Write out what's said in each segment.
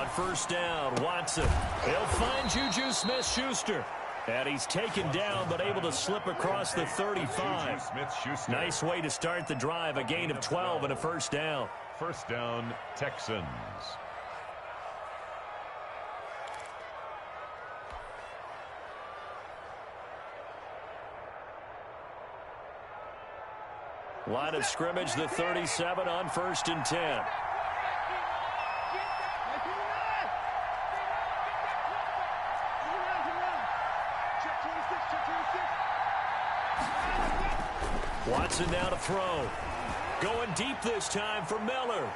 On first down, Watson. He'll find Juju Smith-Schuster. And he's taken down, but able to slip across the 35. Nice way to start the drive. A gain of 12 and a first down. First down, Texans. Line of scrimmage, the 37 on first and 10. Watson now to throw. Going deep this time for Miller.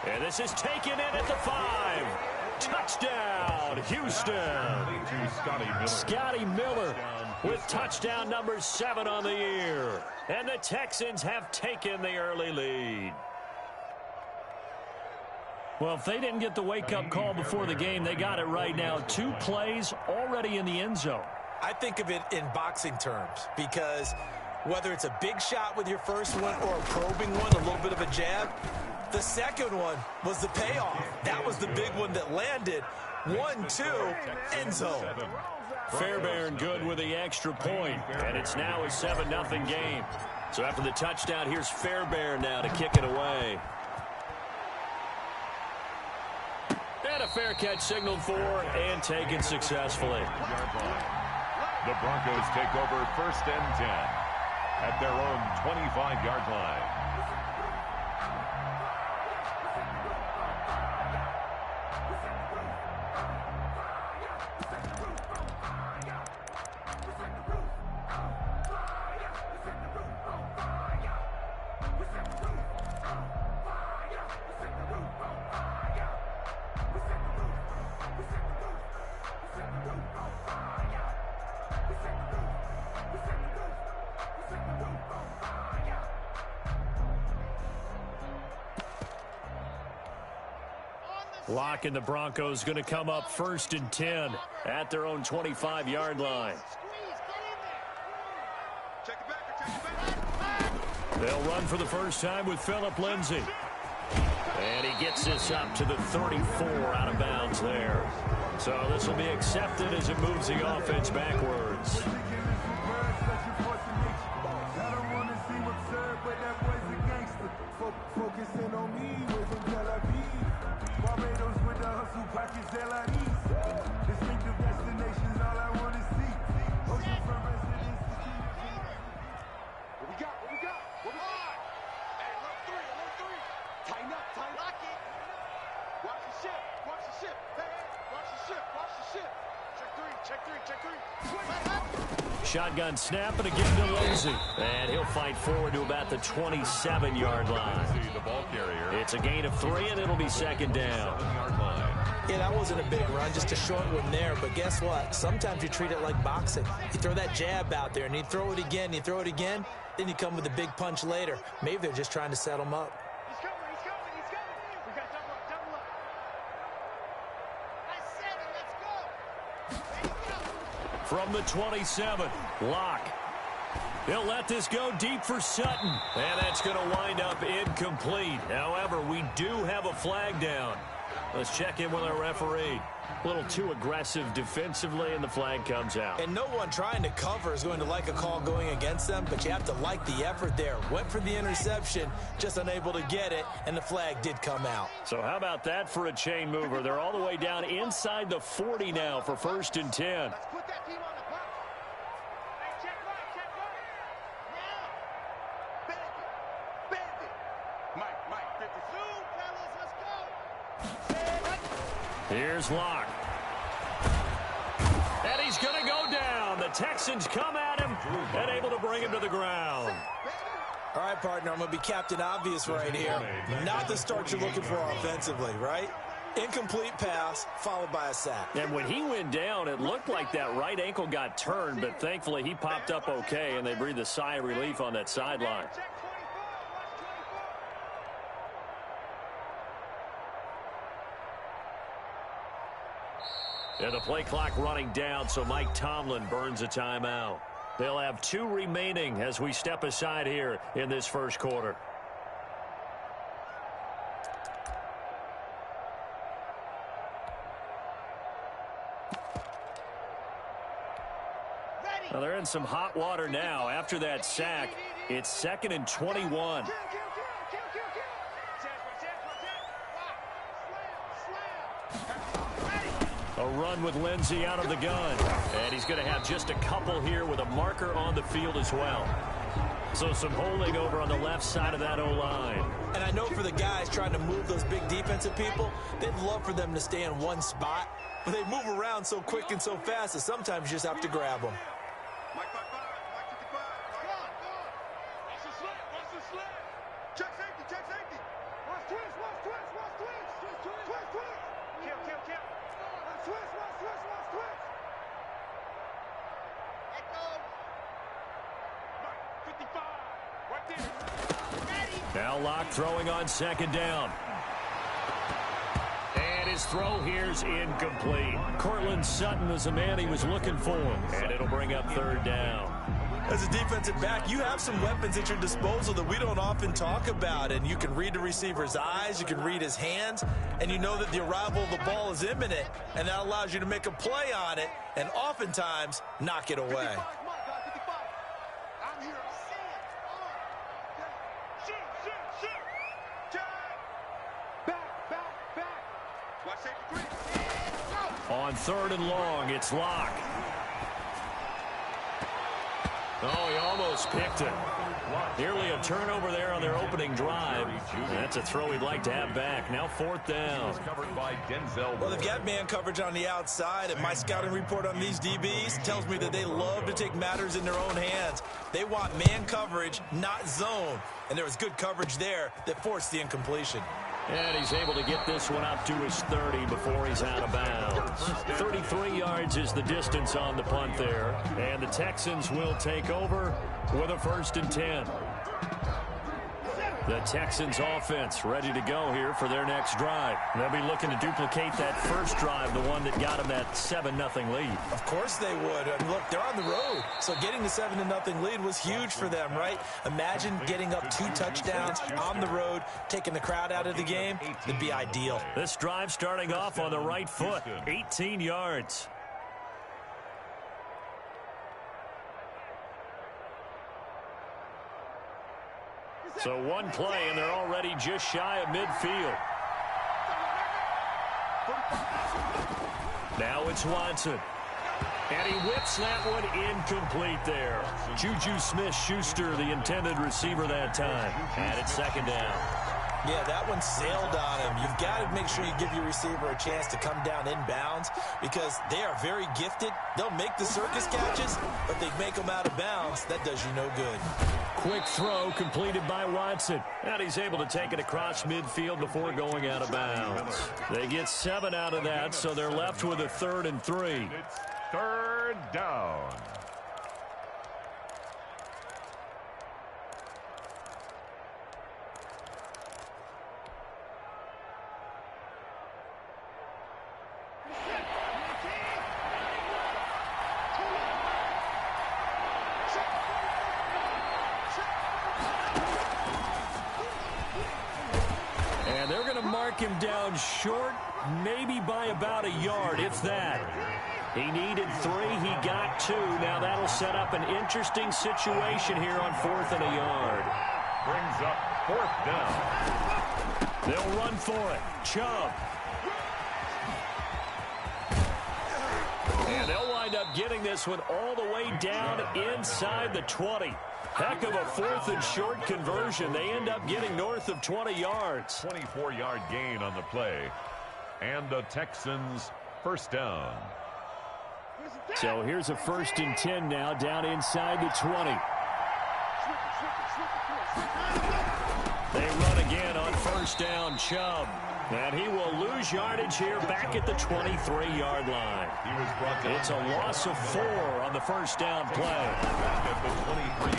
And this is taken in at the 5. Touchdown, Houston. Scotty Miller with touchdown number 7 on the year. And the Texans have taken the early lead. Well, if they didn't get the wake-up call before the game, they got it right now. 2 plays already in the end zone. I think of it in boxing terms because whether it's a big shot with your first one or a probing one, a little bit of a jab, the second one was the payoff. That was the big one that landed. 1-2, end zone. Fairbairn good with the extra point, and it's now a 7-0 game. So after the touchdown, here's Fairbairn now to kick it away. And a fair catch signaled for and taken successfully. The Broncos take over first and 10 at their own 25-yard line. Locke and the Broncos going to come up first and 10 at their own 25-yard line. They'll run for the first time with Phillip Lindsay. And he gets this up to the 34 out of bounds there. So this will be accepted as it moves the offense backwards. Shotgun snap and again to Lindsay. And he'll fight forward to about the 27-yard line. It's a gain of 3 and it'll be second down. Yeah, that wasn't a big run, just a short one there. But guess what? Sometimes you treat it like boxing. You throw that jab out there and you throw it again, then you come with a big punch later. Maybe they're just trying to set him up. He's coming. We got double up. I said it, let's go. From the 27, Locke. He'll let this go deep for Sutton. And that's going to wind up incomplete. However, we do have a flag down. Let's check in with our referee. A little too aggressive defensively, and the flag comes out. And no one trying to cover is going to like a call going against them, but you have to like the effort there. Went for the interception, just unable to get it, and the flag did come out. So how about that for a chain mover? They're all the way down inside the 40 now for first and 10. Let's put that team on the box. Hey, check right. Now. Bend it. Mike, 52. Fellas, let's go. Here's Locke. And he's going to go down. The Texans come at him and able to bring him to the ground. All right, partner, I'm going to be Captain Obvious right here. Not the start you're looking for offensively, right? Incomplete pass followed by a sack. And when he went down, it looked like that right ankle got turned, but thankfully he popped up okay, and they breathed a sigh of relief on that sideline. And the play clock running down, so Mike Tomlin burns a timeout. They'll have 2 remaining as we step aside here in this first quarter. they're in some hot water now. After that sack, it's 2nd and 21. A run with Lindsey out of the gun. And he's going to have just a couple here with a marker on the field as well. So some holding over on the left side of that O-line. And I know for the guys trying to move those big defensive people, they'd love for them to stay in one spot. But they move around so quick and so fast that sometimes you just have to grab them. Now Locke throwing on 2nd down. And his throw here's incomplete. Cortland Sutton was the man he was looking for. And it'll bring up 3rd down. As a defensive back, you have some weapons at your disposal that we don't often talk about. And you can read the receiver's eyes, you can read his hands, and you know that the arrival of the ball is imminent. And that allows you to make a play on it and oftentimes knock it away. On 3rd and long, it's Locke. Oh, he almost picked it. Nearly a turnover there on their opening drive. That's a throw he'd like to have back. Now 4th down. Well, they've got man coverage on the outside, and my scouting report on these DBs tells me that they love to take matters in their own hands. They want man coverage, not zone. And there was good coverage there that forced the incompletion. And he's able to get this one up to his 30 before he's out of bounds. 33 yards is the distance on the punt there. And the Texans will take over with a 1st and 10. The Texans offense ready to go here for their next drive. They'll be looking to duplicate that first drive, the one that got them that 7-0 lead. Of course they would. Look, they're on the road, so getting the 7-0 lead was huge for them, right? Imagine getting up 2 touchdowns on the road, taking the crowd out of the game. It'd be ideal. This drive starting off on the right foot, 18 yards. So one play, and they're already just shy of midfield. Now it's Watson. And he whips that one incomplete there. Juju Smith-Schuster, the intended receiver that time. And it's 2nd down. Yeah, that one sailed on him. You've got to make sure you give your receiver a chance to come down inbounds because they are very gifted. They'll make the circus catches, but they make them out of bounds. That does you no good. Quick throw completed by Watson. And he's able to take it across midfield before going out of bounds. They get 7 out of that, so they're left with a 3rd and 3. It's 3rd down. And they're going to mark him down short, maybe by about a yard, if that. He needed 3, he got 2. Now that'll set up an interesting situation here on 4th and a yard. Brings up 4th down. They'll run for it. Chubb. And they'll wind up getting this one all the way down inside the 20. Heck of a 4th and short conversion. They end up getting north of 20 yards. 24-yard gain on the play. And the Texans 1st down. So here's a 1st and 10 now down inside the 20. They run again on 1st down, Chubb. And he will lose yardage here back at the 23-yard line. It's a loss of 4 on the 1st down play.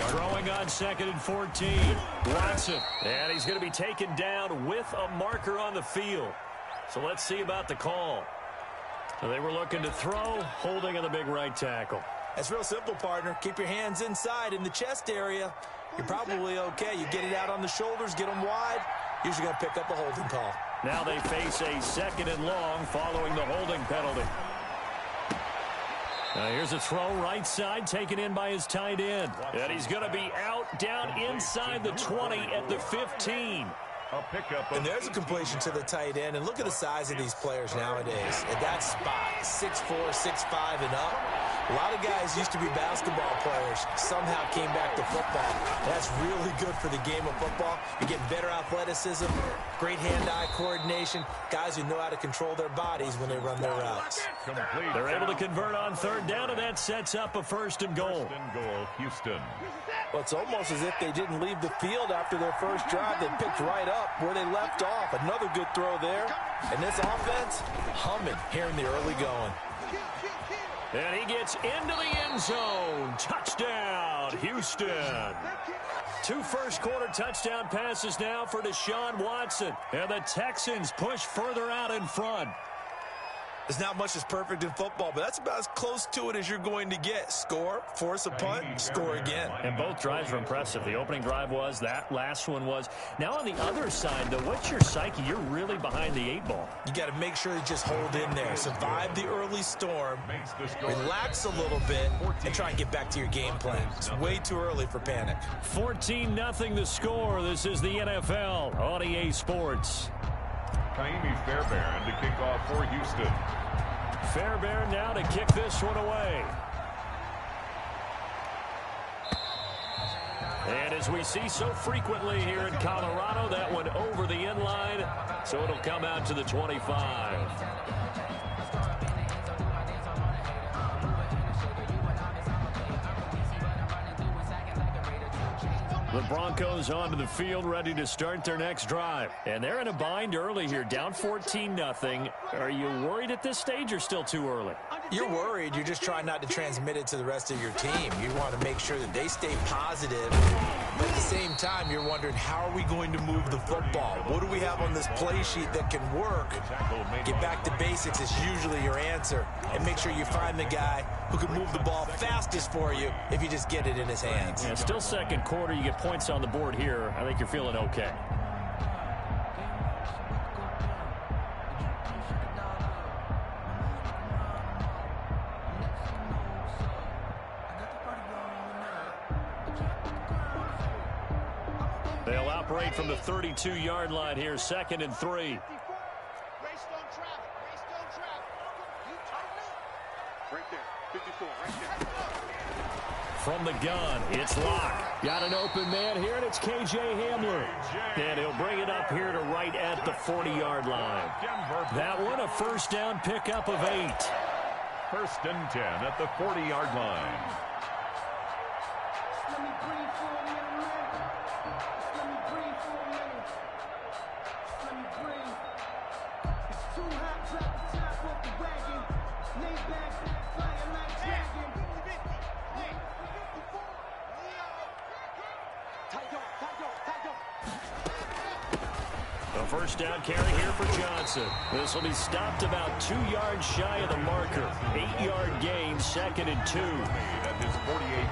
Throwing on 2nd and 14. Watson. And he's going to be taken down with a marker on the field. So let's see about the call. So they were looking to throw, holding on the big right tackle. That's real simple, partner. Keep your hands inside in the chest area. You're probably okay. You get it out on the shoulders, get them wide. Usually going to pick up a holding call. Now they face a 2nd and long following the holding penalty. Now here's a throw right side taken in by his tight end. And he's going to be out down inside the 20 at the 15. And there's a completion to the tight end. And look at the size of these players nowadays. At that spot, 6'4", 6'5", and up. A lot of guys used to be basketball players, somehow came back to football. That's really good for the game of football. You're getting better athleticism, great hand-eye coordination, guys who know how to control their bodies when they run their routes. They're able to convert on third down, and that sets up a first and goal. First and goal, Houston. Well, it's almost as if they didn't leave the field after their first drive. They picked right up where they left off. Another good throw there. And this offense, humming here in the early going. And he gets into the end zone. Touchdown, Houston. 2 first-quarter touchdown passes now for Deshaun Watson. And the Texans push further out in front. There's not much that's perfect in football, but that's about as close to it as you're going to get. Score, force a punt, score again. And both drives were impressive. The opening drive was, that last one was. Now on the other side, though, what's your psyche? You're really behind the 8 ball. You got to make sure you just hold in there. Survive the early storm, relax a little bit, and try and get back to your game plan. It's way too early for panic. 14-0 the score. This is the NFL on EA Sports. Kaimi Fairbairn to kick off for Houston. Fairbairn now to kick this one away. And as we see so frequently here in Colorado, that one over the end line, so it'll come out to the 25. The Broncos onto the field, ready to start their next drive. And they're in a bind early here, down 14-0. Are you worried at this stage or still too early? You're worried. You're just trying not to transmit it to the rest of your team. You want to make sure that they stay positive. But at the same time, you're wondering, how are we going to move the football? What do we have on this play sheet that can work? Get back to basics is usually your answer. And make sure you find the guy who can move the ball fastest for you if you just get it in his hands. Yeah, still second quarter. You get points on the board here. I think you're feeling okay. They'll operate from the 32-yard line here, 2nd and 3. From the gun, it's Locke. Got an open man here, and it's K.J. Hamler. And he'll bring it up here to right at the 40-yard line. That one, a first down pickup of 8. First and 10 at the 40-yard line. First down carry here for Johnson. This will be stopped about 2 yards shy of the marker. 8-yard gain, 2nd and 2.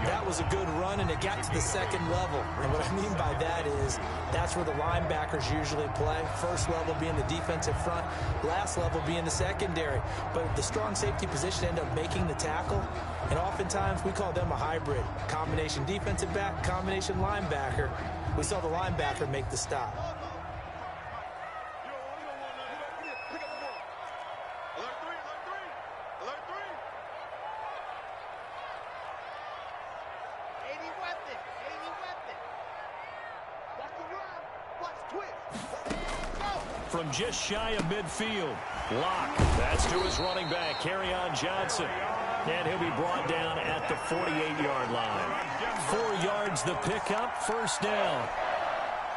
That was a good run, and it got to the second level. And what I mean by that is that's where the linebackers usually play. First level being the defensive front, last level being the secondary. But the strong safety position ended up making the tackle, and oftentimes we call them a hybrid. Combination defensive back, combination linebacker. We saw the linebacker make the stop. From just shy of midfield, Locke, that's to his running back, Kerryon Johnson. And he'll be brought down at the 48-yard line. 4 yards the pickup, first down.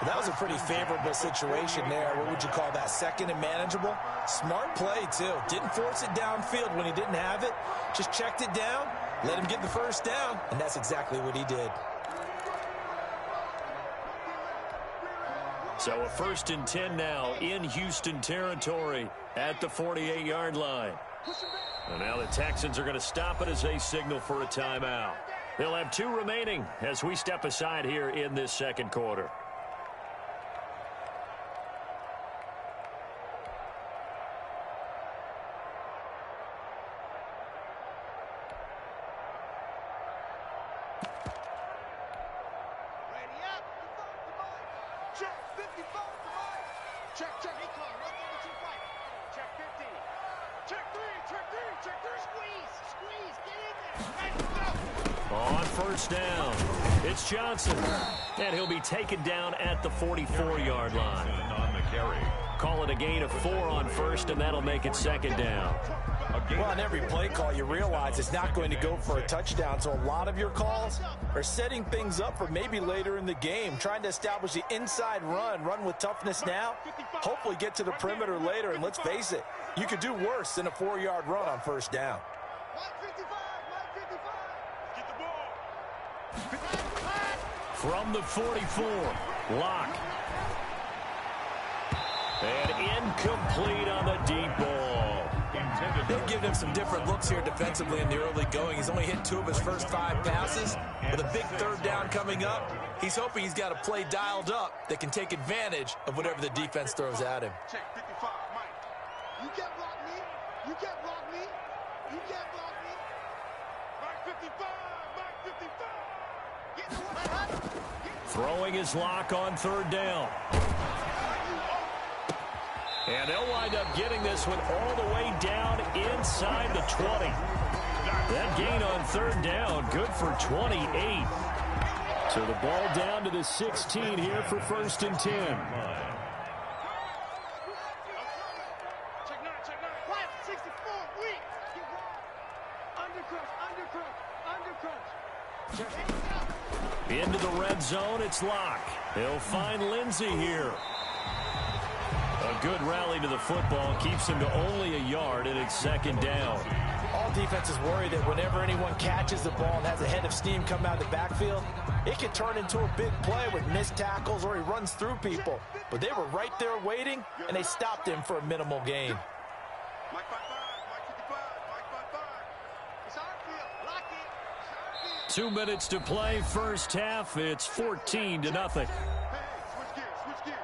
That was a pretty favorable situation there. What would you call that? Second and manageable? Smart play, too. Didn't force it downfield when he didn't have it. Just checked it down, let him get the first down, and that's exactly what he did. So a first and 10 now in Houston territory at the 48-yard line. And now the Texans are going to stop it as they signal for a timeout. They'll have 2 remaining as we step aside here in this second quarter. Check, check. Recon, 132 fight. Check 50. Check 3, check 3, check 3. Squeeze, squeeze, get in there. Let's go. On first down, it's Johnson. And he'll be taken down at the 44-yard line. On the carry. Call it a gain of 4 on first, and that'll make it second down. Well, on every play call, you realize it's not going to go for a touchdown, so a lot of your calls are setting things up for maybe later in the game, trying to establish the inside run with toughness now, hopefully get to the perimeter later, and let's face it, you could do worse than a 4-yard run on first down. From the 44, Locke. And incomplete on the deep ball. They've given him some different looks here defensively in the early going. He's only hit 2 of his first 5 passes. With a big third down coming up, he's hoping he's got a play dialed up that can take advantage of whatever the defense throws at him. Check 55, Mike. You can't block me. You can't block me. You can't block me. Mike 55, Mike 55. Get the way. Throwing his Lock on third down. And they'll wind up getting this one all the way down inside the 20. That gain on third down, good for 28. So the ball down to the 16 here for first and 10. Check 9, check 9. Quiet, 64, weak. Get wide. Undercrush, undercrush, undercrush. Into the red zone, it's Locke. He'll find Lindsey here. A good rally to the football keeps him to only a yard, and it's second down. All defenses worry that whenever anyone catches the ball and has a head of steam come out of the backfield, it can turn into a big play with missed tackles or he runs through people. But they were right there waiting, and they stopped him for a minimal gain. Mike 55, Mike 55, Mike 55. It's our field. Lock it. It's our field. 2 minutes to play, first half. It's 14-0. Hey, switch gears, switch gears.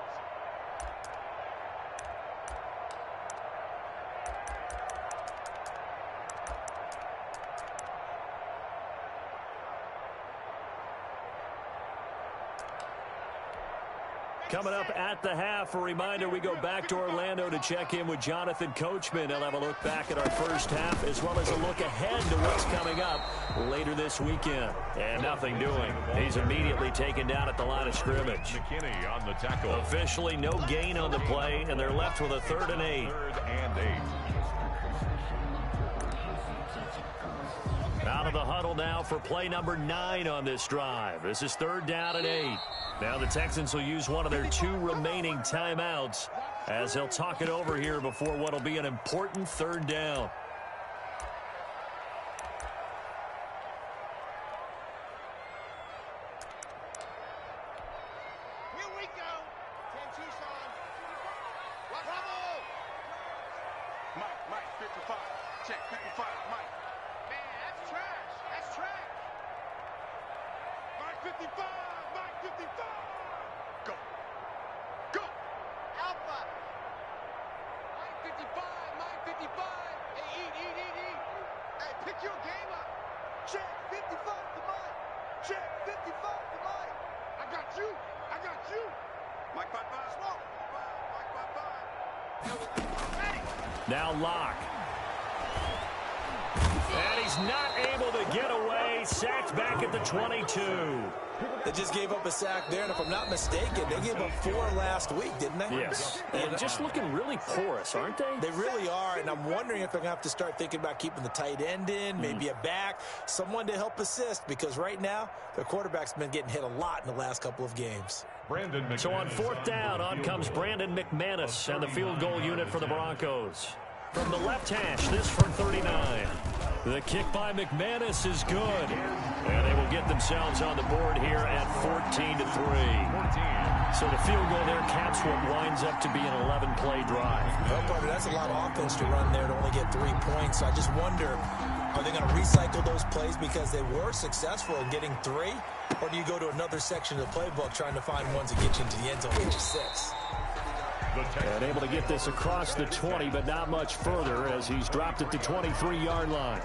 Coming up at the half, a reminder, we go back to Orlando to check in with Jonathan Coachman. He'll have a look back at our first half as well as a look ahead to what's coming up later this weekend. And nothing doing. He's immediately taken down at the line of scrimmage. McKinney on the tackle. Officially no gain on the play, and they're left with a 3rd and 8. 3rd and 8. Out of the huddle now for play number 9 on this drive. This is 3rd down and 8. Now the Texans will use one of their 2 remaining timeouts as they'll talk it over here before what will be an important 3rd down. Here we go. 10 Tucson. Bravo. Mike 55. Check 55, Mike. Man, that's trash. That's trash. Mike 55. Mike 55. Go. Go. Alpha. Mike 55. Mike 55. Hey, eat. Hey, pick your game up. Check 55 to Mike. Check 55 to Mike. I got you. Mike 55. Smoke. Mike 55. Ready. Now Locke. And he's not able to get away. Sacked back at the 22. They just gave up a sack there, and if I'm not mistaken, they gave up 4 last week, didn't they? Yes. And just looking really porous, aren't they? They really are, and I'm wondering if they're going to have to start thinking about keeping the tight end in, maybe a back, someone to help assist, because right now, their quarterback's been getting hit a lot in the last couple of games. So on 4th down, on comes Brandon McManus and the field goal unit for the Broncos. From the left hash, this from 39. The kick by McManus is good. And they will get themselves on the board here at 14-3. So the field goal there caps what winds up to be an 11-play drive. Well, Parker, that's a lot of offense to run there to only get 3 points. So I just wonder, are they going to recycle those plays because they were successful in getting 3? Or do you go to another section of the playbook trying to find ones that get you into the end zone, which is 6? And able to get this across the 20, but not much further as he's dropped at the 23-yard line.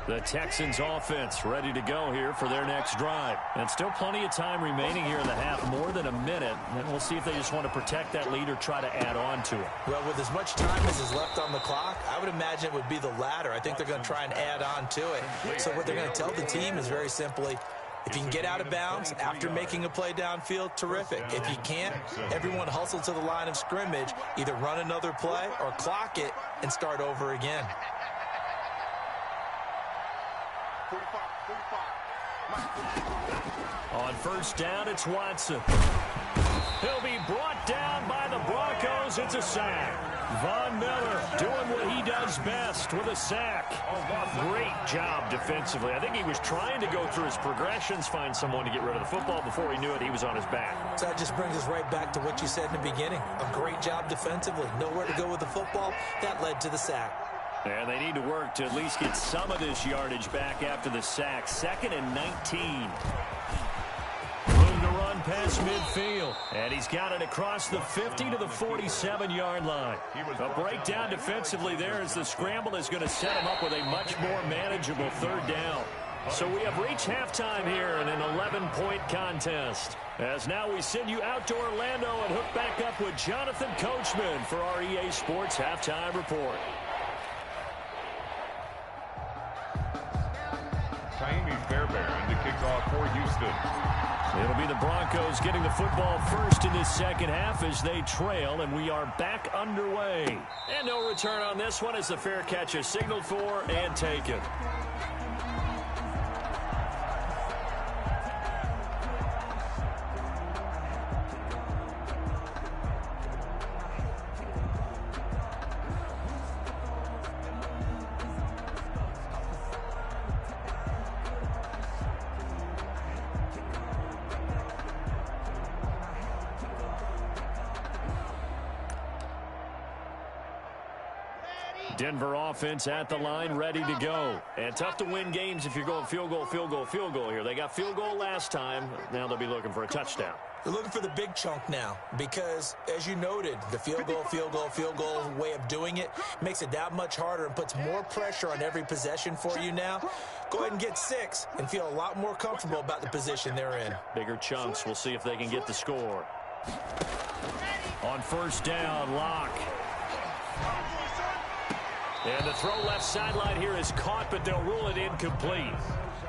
The Texans offense ready to go here for their next drive. And still plenty of time remaining here in the half, more than a minute. And we'll see if they just want to protect that lead or try to add on to it. Well, with as much time as is left on the clock, I would imagine it would be the latter. I think they're going to try and add on to it. So what they're going to tell the team is very simply, if you can get out of bounds after making a play downfield, terrific. If you can't, everyone hustle to the line of scrimmage, either run another play or clock it and start over again. 45. On first down, it's Watson. He'll be brought down by the Broncos. It's a sack. Von Miller doing what he does best with a sack. Great job defensively. I think he was trying to go through his progressions, find someone to get rid of the football. Before he knew it, he was on his back. So that just brings us right back to what you said in the beginning. A great job defensively. Nowhere to go with the football. That led to the sack. And they need to work to at least get some of this yardage back after the sack. 2nd and 19. Room to run past midfield. And he's got it across the 50 to the 47-yard line. A breakdown defensively there as the scramble is going to set him up with a much more manageable 3rd down. So we have reached halftime here in an 11-point contest. As now we send you out to Orlando and hook back up with Jonathan Coachman for our EA Sports Halftime Report. Fairbairn to kick off for Houston. It'll be the Broncos getting the football first in this second half as they trail, and we are back underway. And no return on this one as the fair catch is signaled for and taken. Denver offense at the line, ready to go. And tough to win games if you're going field goal here. They got field goal last time. Now they'll be looking for a touchdown. They're looking for the big chunk now because, as you noted, the field goal way of doing it makes it that much harder and puts more pressure on every possession for you now. Go ahead and get 6 and feel a lot more comfortable about the position they're in. Bigger chunks. We'll see if they can get the score. On first down, Locke. And the throw left sideline here is caught, but they'll rule it incomplete.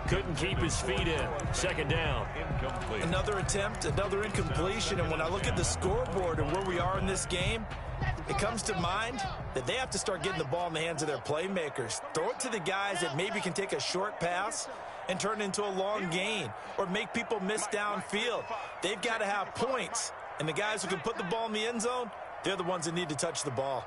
Couldn't keep his feet in. 2nd down. Incomplete. Another attempt, another incompletion. And when I look at the scoreboard and where we are in this game, it comes to mind that they have to start getting the ball in the hands of their playmakers. Throw it to the guys that maybe can take a short pass and turn it into a long gain or make people miss downfield. They've got to have points. And the guys who can put the ball in the end zone, they're the ones that need to touch the ball.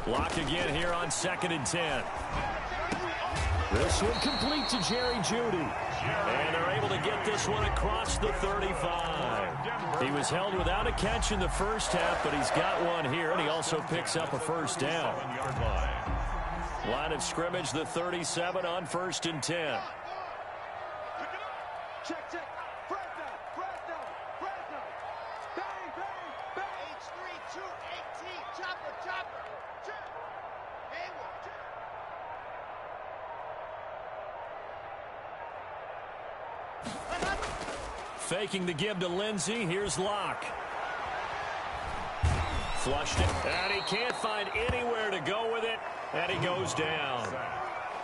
Lock again here on 2nd and 10. This one complete to Jerry Jeudy. And they're able to get this one across the 35. He was held without a catch in the first half, but he's got one here, and he also picks up a first down. Line of scrimmage, the 37 on 1st and 10. Check. Fresno. Bang. H3, 218. Chopper. Check. Hayward. Faking the give to Lindsey. Here's Locke. Flushed it, and he can't find anywhere to go with it, and he goes down.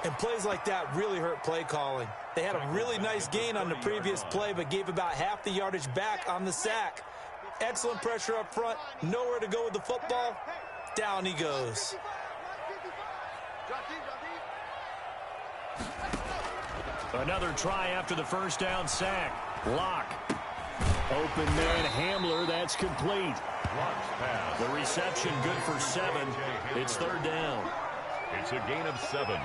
And plays like that really hurt play calling. They had a really nice gain on the previous play, but gave about half the yardage back on the sack. Excellent pressure up front. Nowhere to go with the football. Down he goes. Another try after the first down sack. Locke. Open man Hamler. That's complete. The reception good for 7. It's 3rd down. It's a gain of 7.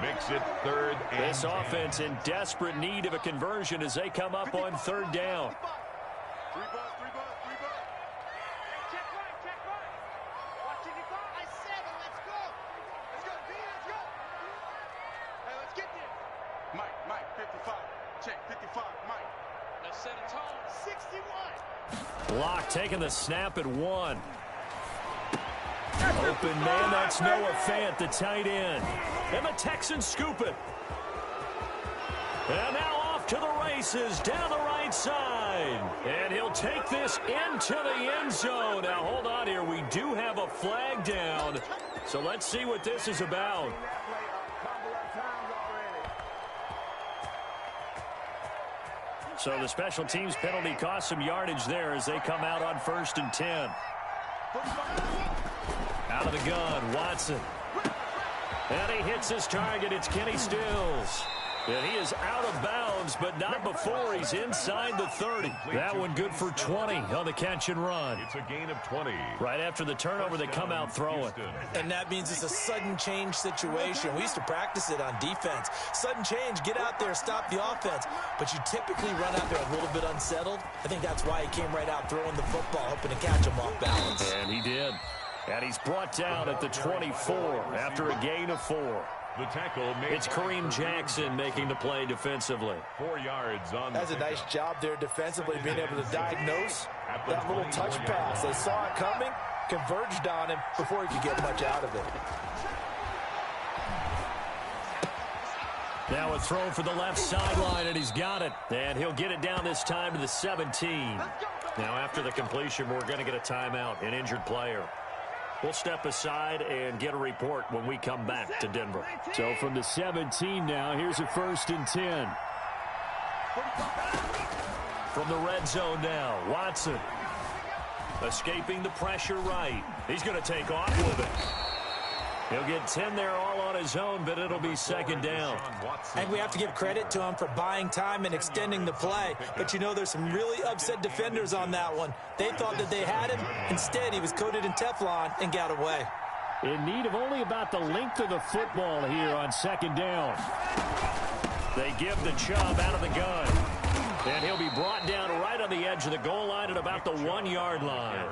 Makes it 3rd and This offense in desperate need of a conversion as they come up on 3rd down. Three ball. Check right. Watch it. I said it. Let's go. Check 55, Mike. Now set a tone. 61. Block taking the snap at 1. Open man, that's Noah Fant, the tight end. And the Texans scoop it. And now off to the races down the right side. And he'll take this into the end zone. Now hold on here. We do have a flag down. So let's see what this is about. So the special teams penalty cost some yardage there as they come out on 1st and 10. Out of the gun, Watson. And he hits his target. It's Kenny Stills. And he is out of bounds, but not before he's inside the 30. That one good for 20 on the catch and run. It's a gain of 20. Right after the turnover, they come out throwing. And that means it's a sudden change situation. We used to practice it on defense. Sudden change, get out there, stop the offense. But you typically run out there a little bit unsettled. I think that's why he came right out throwing the football, hoping to catch him off balance. And he did. And he's brought down at the 24 after a gain of 4. The tackle made. It's Kareem Jackson making the play defensively. 4 yards on That's a nice job there defensively, being able to diagnose that little touch pass. They saw it coming, converged on him before he could get much out of it. Now a throw for the left sideline, and he's got it. And he'll get it down this time to the 17. Now after the completion, we're going to get a timeout, an injured player. We'll step aside and get a report when we come back to Denver. So from the 17 now, here's a 1st and 10. From the red zone now, Watson. Escaping the pressure right. He's going to take off with it. He'll get 10 there all on his own, but it'll be 2nd down. And we have to give credit to him for buying time and extending the play. But, you know, there's some really upset defenders on that one. They thought that they had him. Instead, he was coated in Teflon and got away. In need of only about the length of the football here on 2nd down. They give the Chubb out of the gun. And he'll be brought down right on the edge of the goal line at about the 1-yard line.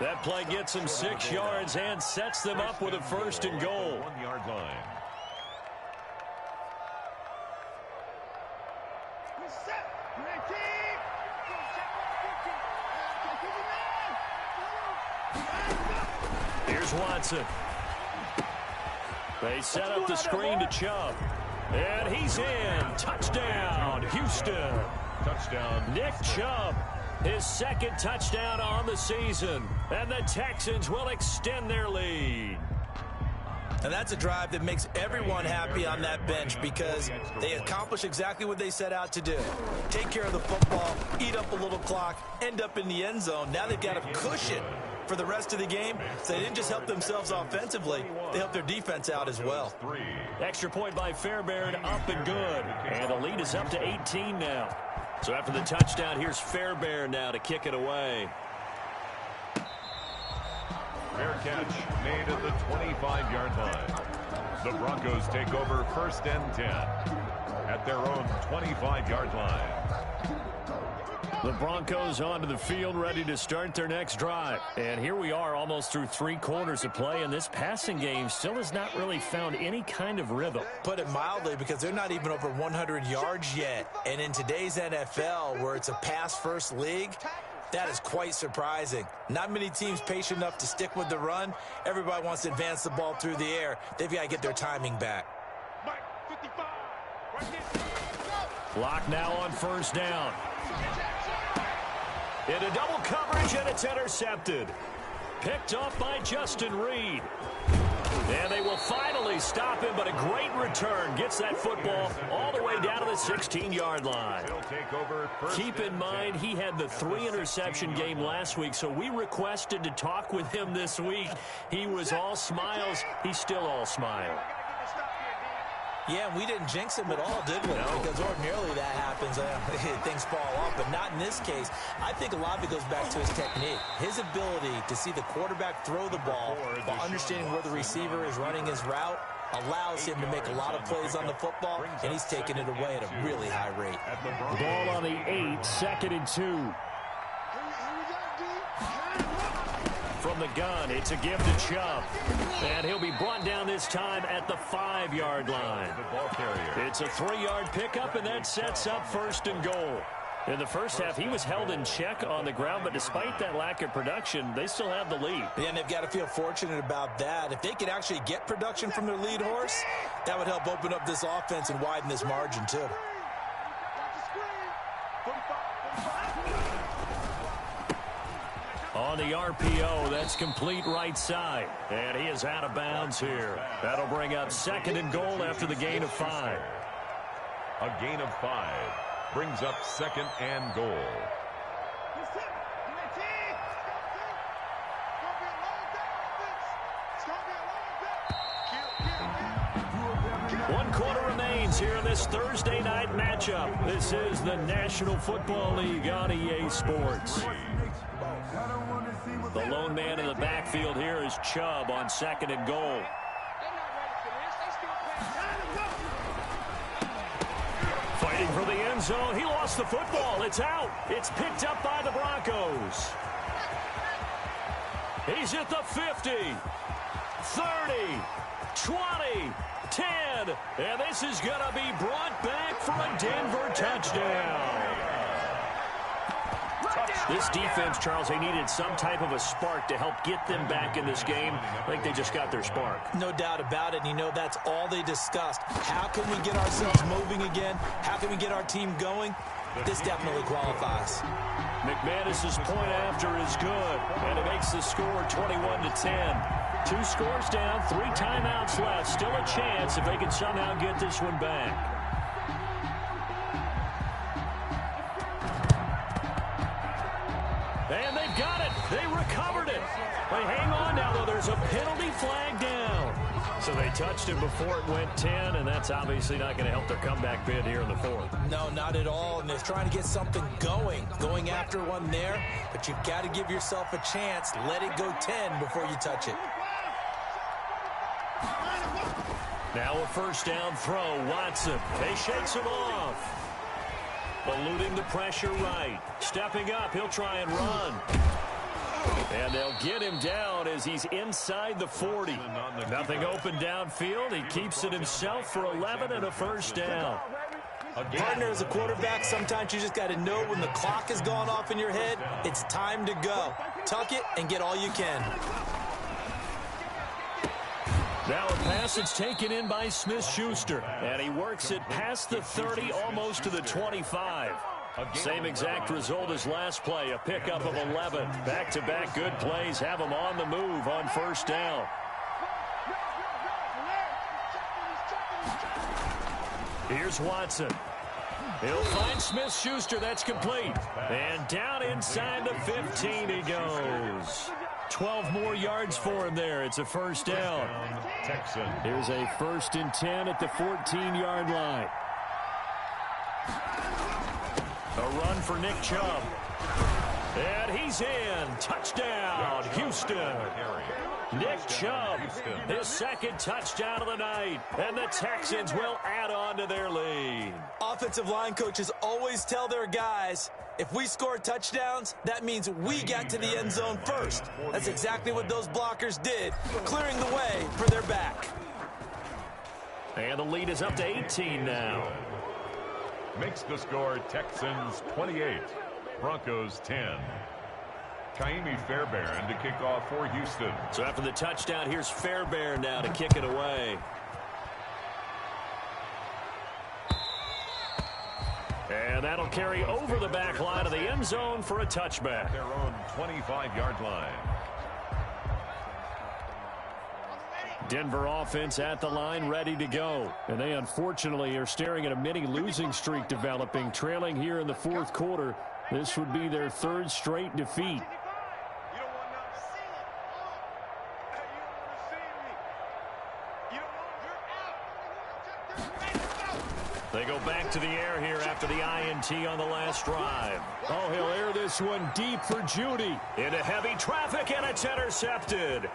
That play gets him 6 yards and sets them up with a 1st and goal. 1-yard line. Here's Watson. They set up the screen to Chubb. And he's in. Touchdown, Houston. Touchdown. Nick Chubb. His 2nd touchdown on the season. And the Texans will extend their lead. And that's a drive that makes everyone happy on that bench because they accomplish exactly what they set out to do. Take care of the football, eat up a little clock, end up in the end zone. Now they've got a cushion for the rest of the game. So they didn't just help themselves offensively, they helped their defense out as well. Extra point by Fairbairn, up and good. And the lead is up to 18 now. So after the touchdown, here's Fairbairn now to kick it away. Fair catch made at the 25-yard line. The Broncos take over 1st and 10 at their own 25-yard line. The Broncos onto the field, ready to start their next drive. And here we are almost through 3 quarters of play, and this passing game still has not really found any kind of rhythm. Put it mildly, because they're not even over 100 yards yet. And in today's NFL, where it's a pass-first league, that is quite surprising. Not many teams patient enough to stick with the run. Everybody wants to advance the ball through the air. They've got to get their timing back. Clock now on 1st down. Into double coverage, and it's intercepted. Picked off by Justin Reed. And they will finally stop him, but a great return gets that football all the way down to the 16-yard line. Keep in mind, he had the 3-interception game last week, so we requested to talk with him this week. He was all smiles. He's still all smile. Yeah, and we didn't jinx him at all, did we? No. Because ordinarily that happens. Things fall off, but not in this case. I think a lot of it goes back to his technique. His ability to see the quarterback throw the ball while understanding where the receiver is running his route allows him to make a lot of plays on the football, and he's taking it away at a really high rate. Ball on the 8, 2nd and 2. From from the gun. It's a give to Chubb. And he'll be brought down this time at the 5-yard line. It's a 3-yard pickup, and that sets up 1st and goal. In the first half, he was held in check on the ground, but despite that lack of production, they still have the lead. Yeah, and they've got to feel fortunate about that. If they could actually get production from their lead horse, that would help open up this offense and widen this margin, too. On the RPO, that's complete right side. And he is out of bounds here. That'll bring up 2nd and goal after the gain of 5. A gain of 5 brings up 2nd and goal. One quarter remains here in this Thursday night matchup. This is the National Football League on EA Sports. The lone man in the backfield here is Chubb on 2nd and goal. Fighting for the end zone. He lost the football. It's out. It's picked up by the Broncos. He's at the 50, 30, 20, 10. And this is going to be brought back for a Denver touchdown. This defense, Charles, they needed some type of a spark to help get them back in this game. I think they just got their spark. No doubt about it. And, you know, that's all they discussed. How can we get ourselves moving again? How can we get our team going? This definitely qualifies. McManus's point after is good, and it makes the score 21-10. 2 scores down, 3 timeouts left. Still a chance if they can somehow get this one back. And they've got it. They recovered it. They hang on now, though. There's a penalty flag down. So they touched it before it went 10, and that's obviously not going to help their comeback bid here in the 4th. No, not at all. And they're trying to get something going after one there. But you've got to give yourself a chance. Let it go 10 before you touch it. Now a 1st down throw. Watson. He shakes him off. Eluding the pressure right. Stepping up, he'll try and run. And they'll get him down as he's inside the 40. Nothing open downfield. He keeps it himself for 11 and a 1st down. Partner, as a quarterback, sometimes you just got to know when the clock has gone off in your head, it's time to go. Tuck it and get all you can. Now a pass that's taken in by Smith-Schuster. And he works it past the 30, almost to the 25. Same exact result as last play, a pickup of 11. Back-to-back good plays have him on the move on 1st down. Here's Watson. He'll find Smith-Schuster. That's complete. And down inside the 15 he goes. 12 more yards for him there. It's a 1st down. Here's a 1st and 10 at the 14-yard line. A run for Nick Chubb. And he's in. Touchdown, Houston. Nick Chubb, his 2nd touchdown of the night. And the Texans will add on to their lead. Offensive line coaches always tell their guys, if we score touchdowns, that means we got to the end zone first. That's exactly what those blockers did, clearing the way for their back. And the lead is up to 18 now. Makes the score Texans 28, Broncos 10. Kaimi Fairbairn to kick off for Houston. So after the touchdown, here's Fairbairn now to kick it away. And that'll carry over the back line of the end zone for a touchback. Their own 25-yard line. Denver offense at the line, ready to go. And they unfortunately are staring at a mini losing streak developing, trailing here in the 4th quarter. This would be their 3rd straight defeat. They go back to the air here after the INT on the last drive. Oh, he'll air this one deep for Judy. Into heavy traffic, and it's intercepted.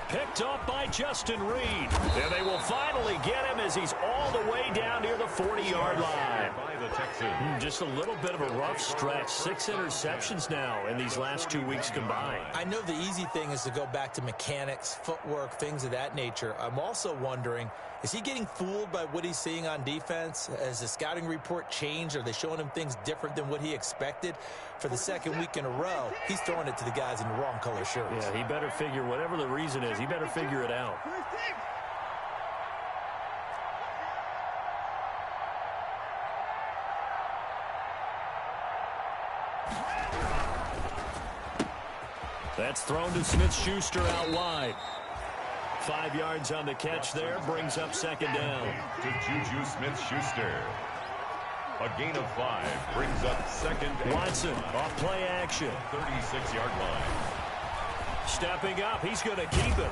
Picked up by Justin Reed. And they will finally get him as he's all the way down near the 40-yard line. the Texans. Just a little bit of a rough stretch. 6 interceptions now in these last 2 weeks combined. I know the easy thing is to go back to mechanics, footwork, things of that nature. I'm also wondering, is he getting fooled by what he's seeing on defense? Has the scouting report changed? Are they showing him things different than what he expected? For the second week in a row, he's throwing it to the guys in the wrong color shirts. Yeah, he better figure, whatever the reason is, he better figure it out. That's thrown to Smith-Schuster out wide. 5 yards on the catch there, brings up second down. To Juju Smith-Schuster. A gain of 5 brings up second. Watson off play action. 36-yard line. Stepping up, he's going to keep it.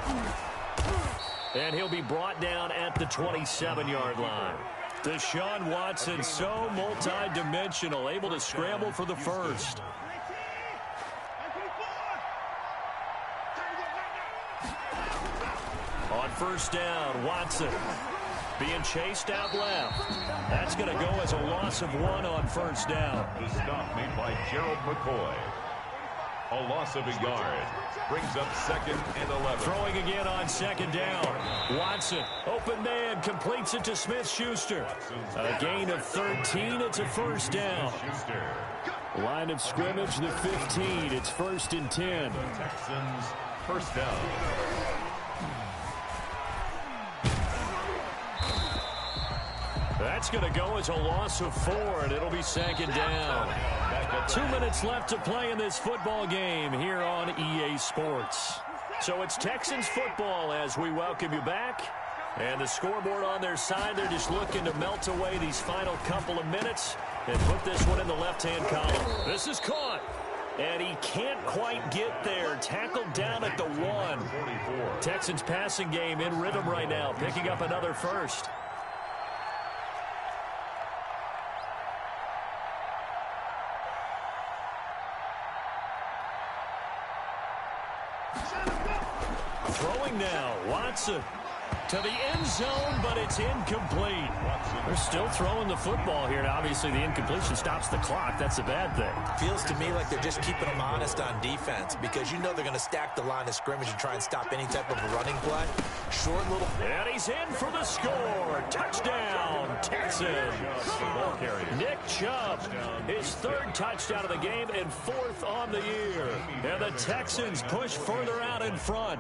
And he'll be brought down at the 27-yard line. Deshaun Watson, so multi-dimensional, able to scramble for the first. On first down, Watson being chased out left. That's going to go as a loss of 1 on first down. The stop made by Gerald McCoy. A loss of a yard. Brings up second and 11. Throwing again on second down. Watson, open man, completes it to Smith-Schuster. A gain of 13. It's a first down. Line of scrimmage, the 15. It's 1st and 10. The Texans, first down. That's going to go as a loss of 4, and it'll be second down. 2 minutes left to play in this football game here on EA Sports. So it's Texans football as we welcome you back. And the scoreboard on their side, they're just looking to melt away these final couple of minutes and put this one in the left-hand column. This is caught. And he can't quite get there. Tackled down at the 1. Texans passing game in rhythm right now, picking up another first. Throwing now, Watson to the end zone, but it's incomplete. They're still throwing the football here. Now, obviously, the incompletion stops the clock. That's a bad thing. Feels to me like they're just keeping them honest on defense because you know they're going to stack the line of scrimmage and try and stop any type of a running play. Short little... And he's in for the score. Touchdown, Texans. Nick Chubb, his 3rd touchdown of the game and 4th on the year. And the Texans push further out in front.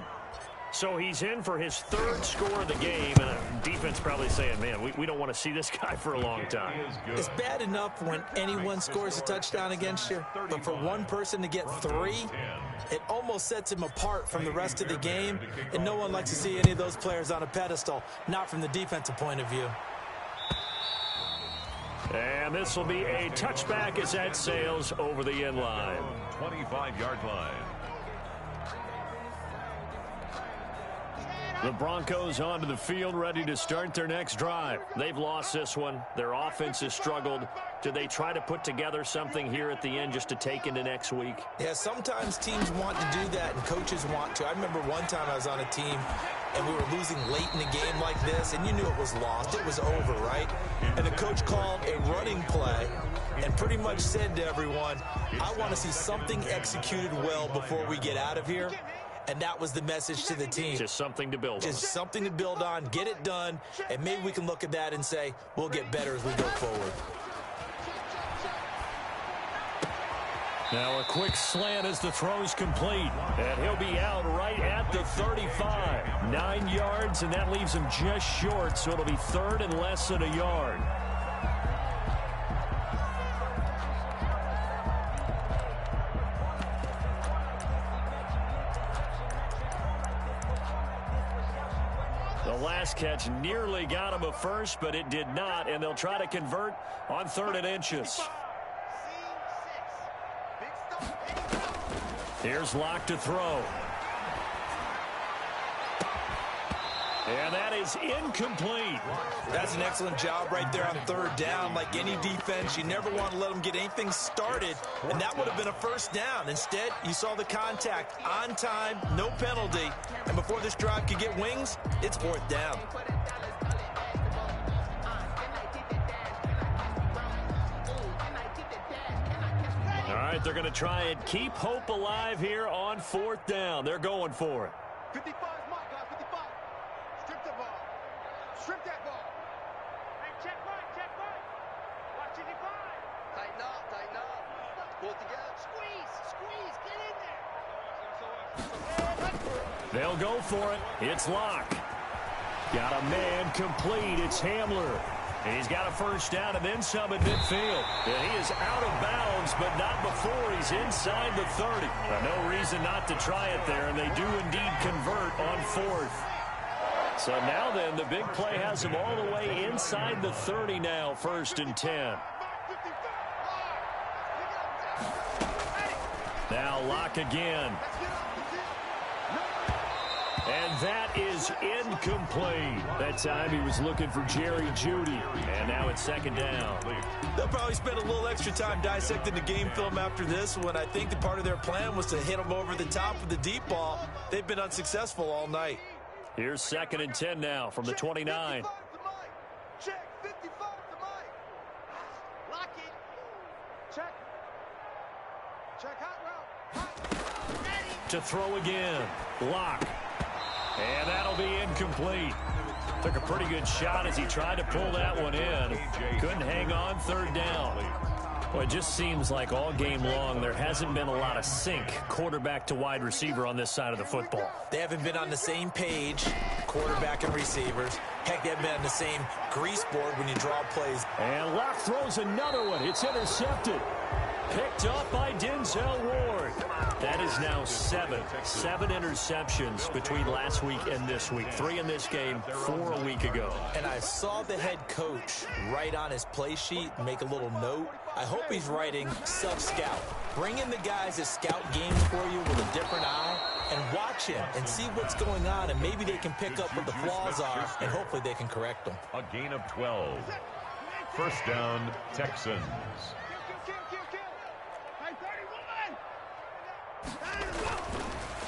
So he's in for his 3rd score of the game, and defense probably saying, man, we don't want to see this guy for a long time. It's bad enough when anyone scores a touchdown against you, but for one person to get 3, it almost sets him apart from the rest of the game, and no one likes to see any of those players on a pedestal, not from the defensive point of view. And this will be a touchback as that sails over the end line. 25-yard line. The Broncos onto the field, ready to start their next drive. They've lost this one. Their offense has struggled. Do they try to put together something here at the end just to take into next week? Yeah, sometimes teams want to do that, and coaches want to. I remember one time I was on a team, and we were losing late in a game like this, and you knew it was lost. It was over, right? And the coach called a running play and pretty much said to everyone, I want to see something executed well before we get out of here. And that was the message to the team. Just something to build on. Just something to build on, get it done, and maybe we can look at that and say, we'll get better as we go forward. Now a quick slant as the throw's complete. And he'll be out right at the 35. 9 yards, and that leaves him just short, so it'll be 3rd and less than a yard. The last catch nearly got him a first, but it did not, and they'll try to convert on 3rd and inches. Here's Locke to throw. And that is incomplete. That's an excellent job right there on 3rd down. Like any defense, you never want to let them get anything started, and that would have been a first down. Instead, you saw the contact on time, no penalty, and before this drive could get wings, it's 4th down. right, they're going to try and keep hope alive here on 4th down. They're going for it. 55 is mine, guys. 55. Strip the ball. Strip that ball. Hey, check right. Watch 55. Tighten up. Pull it together. Squeeze. Get in there. They'll go for it. It's Locke. Got a man complete. It's Hamler. And he's got a first down and then some at midfield. And he is out of bounds, but not before he's inside the 30. No reason not to try it there, and they do indeed convert on 4th. So now then, the big play has him all the way inside the 30 now, 1st and 10. Now Locke again. And that is incomplete. That time he was looking for Jerry Jeudy. And now it's 2nd down. They'll probably spend a little extra time dissecting the game film after this one. I think the part of their plan was to hit them over the top with the deep ball. They've been unsuccessful all night. Here's 2nd and 10 now from the 29. Check 55 to Mike. Lock it. Check hot route. Ready. To throw again. Locke. And that'll be incomplete. Took a pretty good shot as he tried to pull that one in. Couldn't hang on 3rd down. Well, it just seems like all game long there hasn't been a lot of sync quarterback to wide receiver on this side of the football. They haven't been on the same page, quarterback and receivers. Heck, they haven't been on the same grease board when you draw plays. And Locke throws another one. It's intercepted. Picked up by Denzel Ward. That is now 7 interceptions between last week and this week. 3 in this game, 4 a week ago. And I saw the head coach write on his play sheet, make a little note. I hope he's writing self-scout. Bring in the guys that scout games for you with a different eye and watch him and see what's going on, and maybe they can pick up what the flaws are, and hopefully they can correct them. A gain of 12. 1st down, Texans.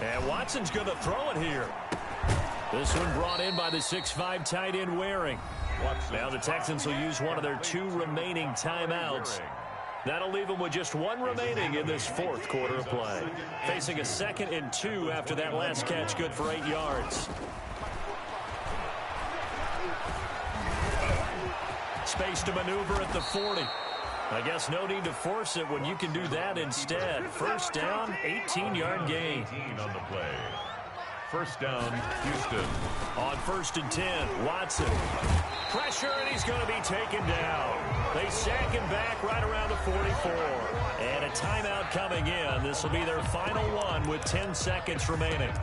And Watson's going to throw it here. This one brought in by the 6'5" tight end Waring. Now the Texans will use one of their 2 remaining timeouts. That'll leave them with just 1 remaining in this 4th quarter of play. Facing a 2nd and 2 after that last catch, good for 8 yards. Space to maneuver at the 40. I guess no need to force it when you can do that instead. 1st down, 18-yard gain. 18 on the play. 1st down, Houston. On 1st and 10, Watson. Pressure, and he's going to be taken down. They sack him back right around the 44. And a timeout coming in. This will be their final one with 10 seconds remaining.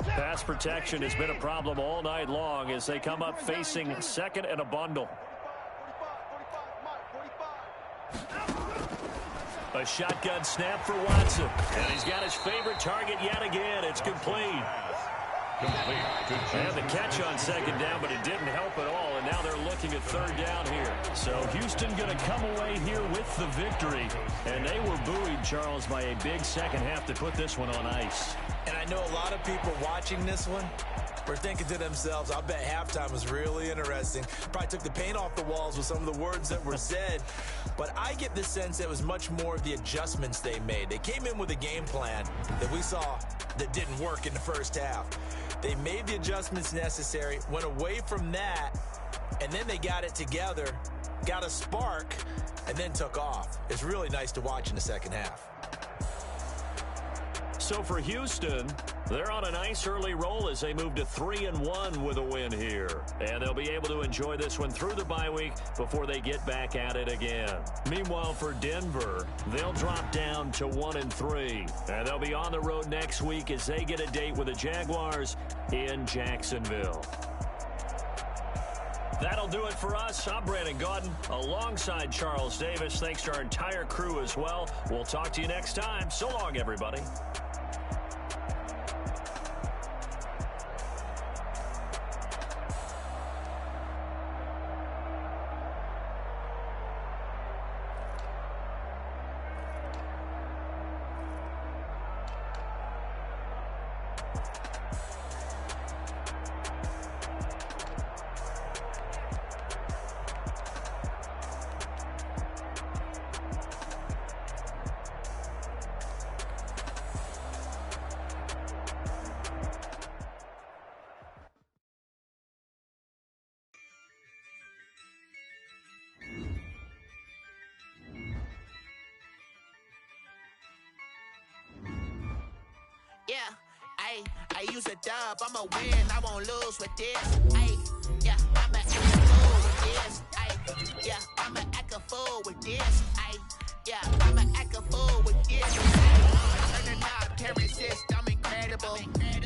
Pass protection has been a problem all night long as they come up facing 2nd and a bundle. A shotgun snap for Watson. And he's got his favorite target yet again. It's complete. And the catch on 2nd down, but it didn't help at all. And now they're looking at 3rd down here. So Houston going to come away here with the victory. And they were buoyed, Charles, by a big 2nd half to put this one on ice. And I know a lot of people watching this one were thinking to themselves, I bet halftime was really interesting. Probably took the paint off the walls with some of the words that were said. But I get the sense that it was much more of the adjustments they made. They came in with a game plan that we saw that didn't work in the 1st half. They made the adjustments necessary, went away from that, and then they got it together, got a spark, and then took off. It's really nice to watch in the 2nd half. So for Houston, they're on a nice early roll as they move to 3-1 with a win here. And they'll be able to enjoy this one through the bye week before they get back at it again. Meanwhile, for Denver, they'll drop down to 1-3. And they'll be on the road next week as they get a date with the Jaguars in Jacksonville. That'll do it for us. I'm Brandon Gaudin alongside Charles Davis. Thanks to our entire crew as well. We'll talk to you next time. So long, everybody. Ay, I use a dub, I'ma win, I won't lose with this. Ay, yeah, I'ma act a fool with this. Ay, yeah, I'ma act a fool with this. Ay, yeah, I'ma act a fool with this. Ay, turn the knob, can't resist, I'm incredible.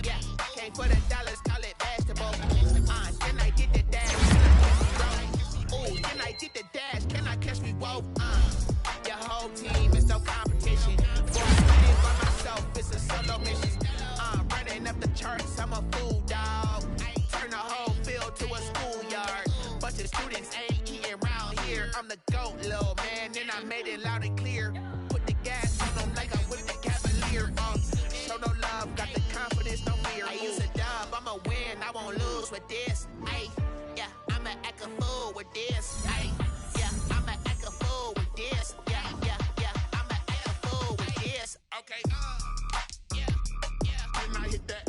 Yeah, came for the dollars, call it vegetable. Then I did the dash, ooh, then I did the dash, can I catch me, whoa, your whole team is no competition. For I did it by myself, it's a solo mission. Running up the charts, I'm a fool, dog. Turn the whole field to a schoolyard. Bunch of students ain't eating round here. I'm the GOAT, little man, and I made it loud and clear. Put the gas on them like I'm with the Cavalier. Show no love, got the confidence, no fear. I use a dub, I'ma win, I won't lose with this. Ay, yeah, I'ma act a fool with this. Ay, yeah, I'ma act a fool with this. Yeah, yeah, yeah, I'ma act a fool with this. Okay, yeah, yeah, and I hit that.